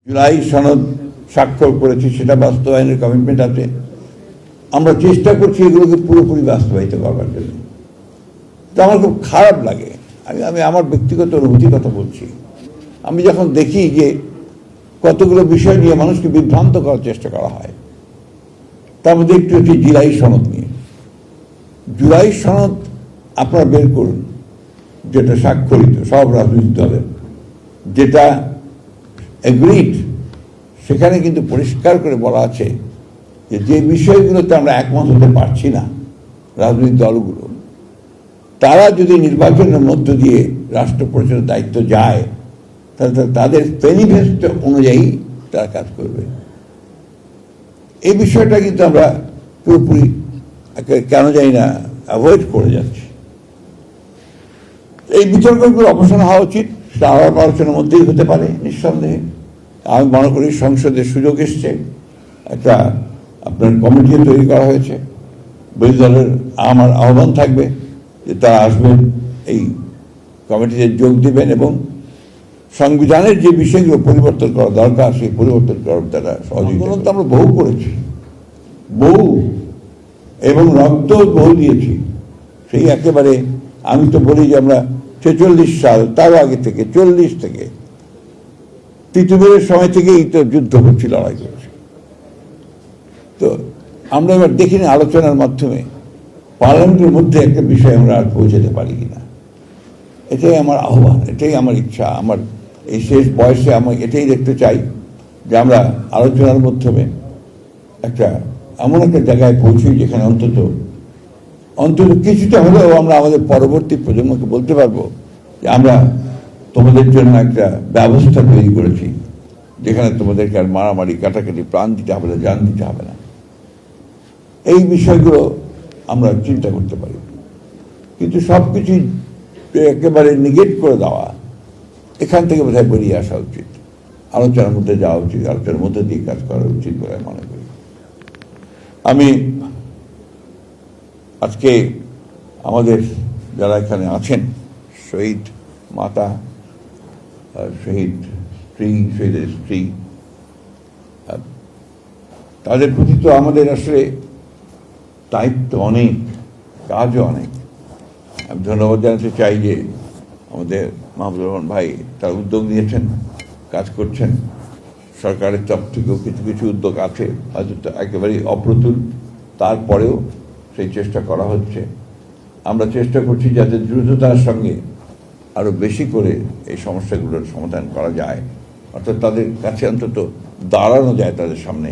জুলাই সনদ স্বাক্ষর করেছি, সেটা বাস্তবায়নের কমিটমেন্ট আছে। আমরা চেষ্টা করছি এগুলোকে পুরোপুরি বাস্তবায়িত করবার জন্য। তো আমার খুব খারাপ লাগে, আমি আমার ব্যক্তিগত অনুভূতির কথা বলছি। আমি যখন দেখি যে কতগুলো বিষয় নিয়ে মানুষকে বিভ্রান্ত করার চেষ্টা করা হয়, তার মধ্যে একটু হচ্ছে জুলাই সনদ নিয়ে। জুলাই সনদ আপনারা বের করুন, যেটা স্বাক্ষরিত সব রাজনৈতিক দলের, যেটা এগ্রিড, সেখানে কিন্তু পরিষ্কার করে বলা আছে যে বিষয়গুলোতে আমরা একমত হতে পারছি না রাজনৈতিক দলগুলো, তারা যদি নির্বাচনের মধ্য দিয়ে রাষ্ট্র পরিচালনার দায়িত্ব যায়, তাহলে তাদের ম্যানিফেস্টো অনুযায়ী তারা কাজ করবে। এই বিষয়টা কিন্তু আমরা পুরোপুরি কেন জানি না অ্যাভয়েড করে যাচ্ছি। এই বিতর্কগুলো অবসান হওয়া উচিত, সেটা আলাপ আলোচনার মধ্যেই হতে পারে নিঃসন্দেহে। আমি মনে করি সংসদের সুযোগ এসছে, একটা আপনার কমিটি তৈরি করা হয়েছে, বিরোধী দলের আমার আহ্বান থাকবে যে তারা আসবেন, এই কমিটিতে যোগ দিবেন এবং সংবিধানের যে বিষয়গুলো পরিবর্তন করা দরকার সেই পরিবর্তন করার তারা সহযোগিতা। তো আমরা বহু করেছি, বহু, এবং রক্ত বহু দিয়েছি। সেই একেবারে আমি তো বলি যে আমরা 46 সাল, তারও আগে থেকে, 40 থেকে, তিতুমিরের সময় থেকেই তো যুদ্ধ হচ্ছি, লড়াই করছি। তো আমরা এবার দেখিনি আলোচনার মাধ্যমে পার্লামেন্টের মধ্যে একটা বিষয় আমরা আর পৌঁছাতে পারি কিনা। এটাই আমার আহ্বান, এটাই আমার ইচ্ছা। আমার এই শেষ বয়সে আমি এটাই দেখতে চাই যে আমরা আলোচনার মাধ্যমে এমন একটা জায়গায় পৌঁছি যেখানে অন্তত কিছুটা হলেও আমরা আমাদের পরবর্তী প্রজন্মকে বলতে পারবো যে আমরা তোমাদের জন্য একটা ব্যবস্থা তৈরি করেছি, যেখানে তোমাদেরকে আর মারামারি, কাটাকাটি, প্রাণ দিতে হবে না, জান দিতে হবে না। এই বিষয়গুলো আমরা চিন্তা করতে পারি, কিন্তু সব কিছু একেবারে নিগেট করে দেওয়া, এখান থেকে বোধহয় বেরিয়ে আসা উচিত, আলোচনার মধ্যে যাওয়া উচিত, আলোচনার মধ্যে দিয়ে কাজ করা উচিত বলে মনে করি। আমি আজকে আমাদের যারা এখানে আছেন, শহীদ মাতা, শহীদ স্ত্রী, শহীদের স্ত্রী, তাদের প্রতি তো আমাদের আসলে দায়িত্ব অনেক, কাজও অনেক। আমি ধন্যবাদ জানাতে চাই যে আমাদের মাহবুবুর রহমান ভাই তার উদ্যোগ নিয়েছেন, কাজ করছেন। সরকারের তরফ থেকেও কিছু কিছু উদ্যোগ আছে, হয়তো একেবারেই অপ্রতুল, তারপরেও সেই চেষ্টা করা হচ্ছে। আমরা চেষ্টা করছি যাতে দ্রুততার সঙ্গে আরও বেশি করে এই সমস্যাগুলোর সমাধান করা যায়, অর্থাৎ তাদের কাছে অন্তত দাঁড়ানো যায় তাদের সামনে।